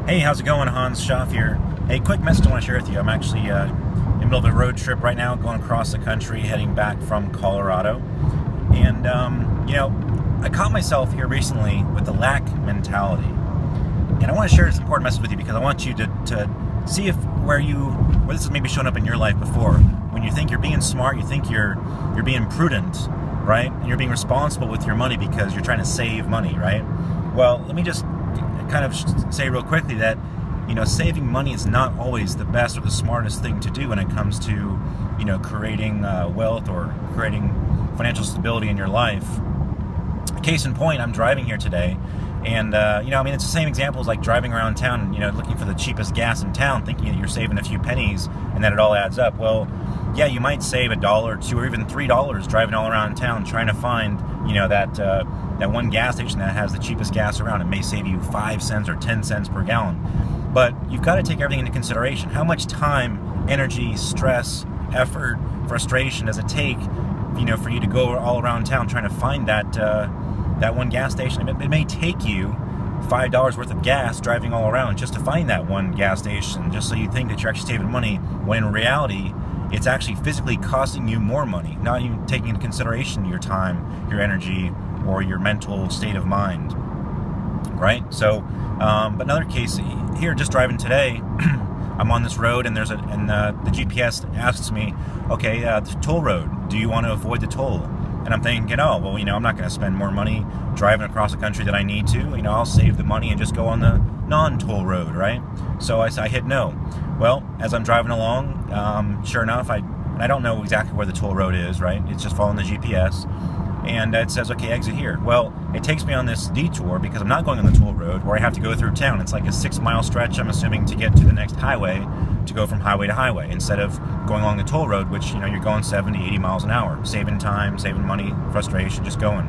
Hey, how's it going? Hans Schaff here. Hey, quick message I want to share with you. I'm actually in the middle of a road trip right now, going across the country, heading back from Colorado. And, I caught myself here recently with the lack mentality. And I want to share this important message with you because I want you to see if where this has maybe shown up in your life before. When you think you're being smart, you think you're being prudent, right? And you're being responsible with your money because you're trying to save money, right? Well, let me just kind of say real quickly that saving money is not always the best or the smartest thing to do when it comes to creating wealth or creating financial stability in your life. Case in point, I'm driving here today, and it's the same example as like driving around town, looking for the cheapest gas in town, thinking that you're saving a few pennies and that it all adds up. Well, yeah, you might save $1, $2, or even $3 driving all around town trying to find that one gas station that has the cheapest gas around. It may save you 5 cents or 10 cents per gallon. But you've got to take everything into consideration. How much time, energy, stress, effort, frustration does it take, for you to go all around town trying to find that one gas station? It may take you $5 worth of gas driving all around just to find that one gas station, just so you think that you're actually saving money, when in reality, it's actually physically costing you more money, not even taking into consideration your time, your energy, or your mental state of mind, right? So, but another case here, just driving today, I'm on this road, and the GPS asks me, okay, the toll road, do you want to avoid the toll? And I'm thinking, oh, well, I'm not going to spend more money driving across the country than I need to. I'll save the money and just go on the non-toll road, right? So I hit no. Well, as I'm driving along, sure enough, I don't know exactly where the toll road is, right? It's just following the GPS. And it says, okay, exit here. Well, it takes me on this detour because I'm not going on the toll road where I have to go through town. It's like a 6-mile stretch, I'm assuming, to get to the next highway, to go from highway to highway, instead of going along the toll road, which, you're going 70, 80 miles an hour, saving time, saving money, frustration, just going.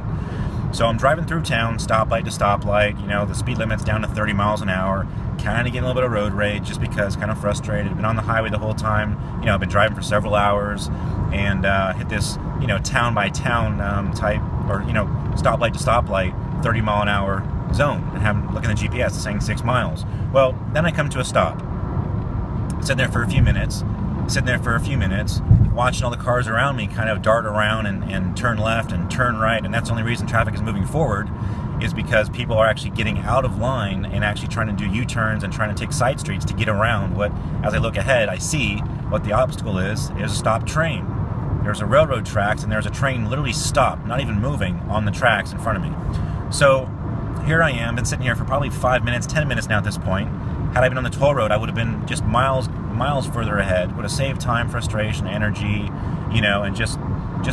So I'm driving through town, stoplight to stoplight, the speed limit's down to 30 miles an hour, kind of getting a little bit of road rage just because, kind of frustrated. I've been on the highway the whole time, I've been driving for several hours, and hit this, town by town type, or, stoplight to stoplight, 30 mile an hour zone, and looking at the GPS, it's saying 6 miles. Well, then I come to a stop. Sitting there for a few minutes, watching all the cars around me kind of dart around and turn left and turn right, and that's the only reason traffic is moving forward, is because people are actually getting out of line and actually trying to do U-turns and trying to take side streets to get around what, as I look ahead, I see what the obstacle is a stopped train. There's a railroad tracks, and there's a train literally stopped, not even moving, on the tracks in front of me. So here I am, been sitting here for probably 5 minutes, 10 minutes now at this point. Had I been on the toll road, I would have been just miles further ahead, would have saved time, frustration, energy, and just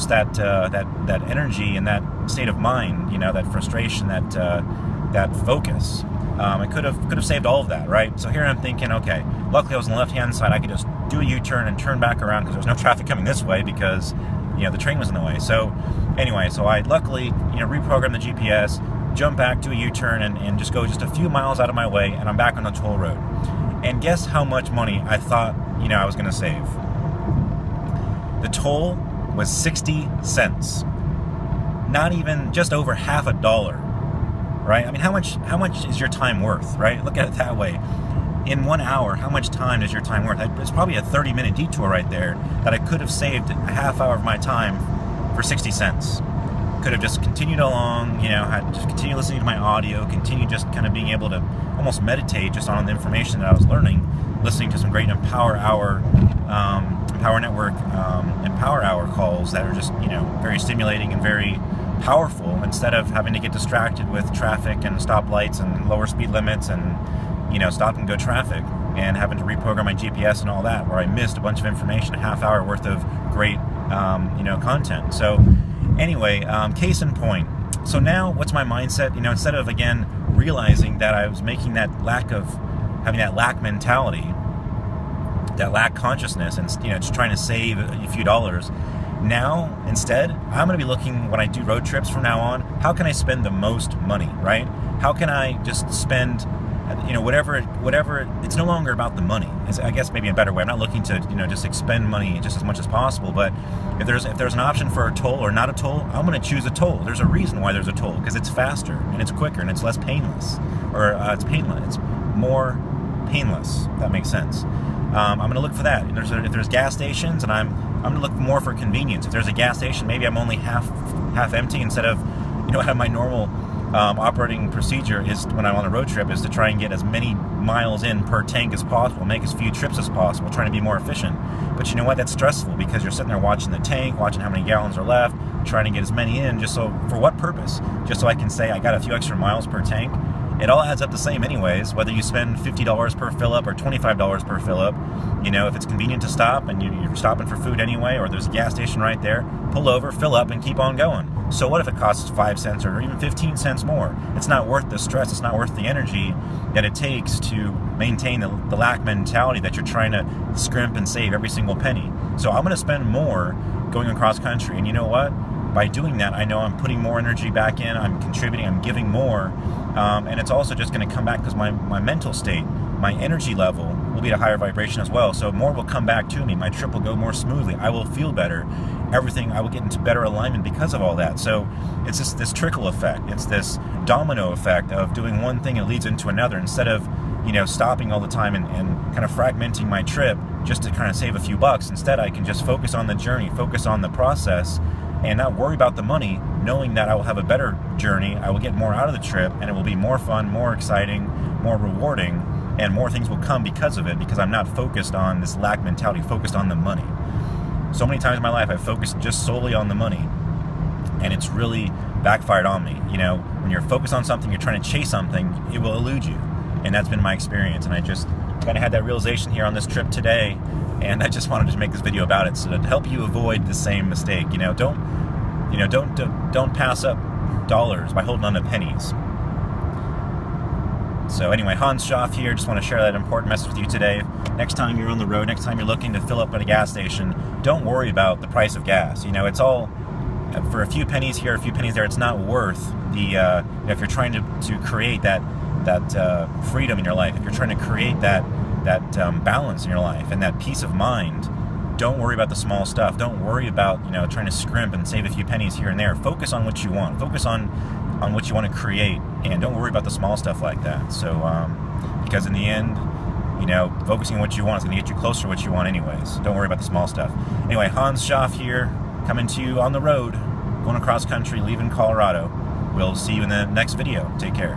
that energy and that state of mind, that frustration, that focus. I could have saved all of that, right? So here I'm thinking, okay, luckily I was on the left-hand side. I could just do a U-turn and turn back around because there was no traffic coming this way because, the train was in the way. So anyway, so I luckily, reprogrammed the GPS, jump back, do a U-turn, and just go just a few miles out of my way, and I'm back on the toll road. And guess how much money I thought, I was going to save? The toll was 60 cents. Not even, just over half a dollar, right? I mean, how much is your time worth, right? Look at it that way. In 1 hour, how much time is your time worth? It's probably a 30-minute detour right there that I could have saved a half hour of my time for 60 cents. Could have just continued along, had just continue listening to my audio, continue just kind of being able to almost meditate just on the information that I was learning, listening to some great Empower Hour, Empower Network, Empower Hour calls that are just, very stimulating and very powerful, instead of having to get distracted with traffic and stoplights and lower speed limits and, stop and go traffic, and having to reprogram my GPS and all that, where I missed a bunch of information, a half hour worth of great, content. So anyway, case in point. So now what's my mindset? Instead of, again, realizing that I was making having that lack mentality, that lack consciousness, and, just trying to save a few dollars, now, instead, I'm going to be looking, when I do road trips from now on, how can I spend the most money, right? How can I just spend, whatever, it's no longer about the money. It's, I guess, maybe a better way. I'm not looking to, just expend money just as much as possible, but if there's an option for a toll or not a toll, I'm going to choose a toll. There's a reason why there's a toll, because it's faster, and it's quicker, and it's less painless, or it's painless. It's more painless, if that makes sense. I'm going to look for that. And if there's gas stations, and I'm going to look more for convenience. If there's a gas station, maybe I'm only half empty instead of, my normal operating procedure is when I'm on a road trip is to try and get as many miles in per tank as possible, make as few trips as possible, trying to be more efficient. But you know what? That's stressful because you're sitting there watching the tank, watching how many gallons are left, trying to get as many in, just so, for what purpose? Just so I can say I got a few extra miles per tank. It all adds up the same anyways, whether you spend $50 per fill-up or $25 per fill-up. If it's convenient to stop and you're stopping for food anyway, or there's a gas station right there, pull over, fill up, and keep on going. So what if it costs 5 cents or even 15 cents more? It's not worth the stress, it's not worth the energy that it takes to maintain the lack mentality that you're trying to scrimp and save every single penny. So I'm going to spend more going across country, and you know what? By doing that, I know I'm putting more energy back in, I'm contributing, I'm giving more, and it's also just going to come back because my mental state, my energy level will be at a higher vibration as well, so more will come back to me, my trip will go more smoothly, I will feel better, everything, I will get into better alignment because of all that. So it's just this trickle effect, it's this domino effect of doing one thing, it leads into another, instead of stopping all the time and kind of fragmenting my trip just to kind of save a few bucks. Instead, I can just focus on the journey, focus on the process, and not worry about the money, knowing that I will have a better journey, I will get more out of the trip, and it will be more fun, more exciting, more rewarding, and more things will come because of it, because I'm not focused on this lack mentality, focused on the money. So many times in my life, I've focused just solely on the money, and it's really backfired on me. When you're focused on something, you're trying to chase something, it will elude you, and that's been my experience, and I just kind of had that realization here on this trip today, and I just wanted to make this video about it, so to help you avoid the same mistake. Don't pass up dollars by holding on to pennies. So anyway, Hans Schaff here, just want to share that important message with you today. Next time you're on the road, next time you're looking to fill up at a gas station, don't worry about the price of gas. It's all, for a few pennies here, a few pennies there, it's not worth the, if you're trying to create that freedom in your life, if you're trying to create that balance in your life and that peace of mind, don't worry about the small stuff. Don't worry about trying to scrimp and save a few pennies here and there. Focus on what you want. Focus on what you want to create, and don't worry about the small stuff like that. So because in the end, focusing on what you want is going to get you closer to what you want anyways. Don't worry about the small stuff. Anyway, Hans Schaff here, coming to you on the road, going across country, leaving Colorado. We'll see you in the next video. Take care.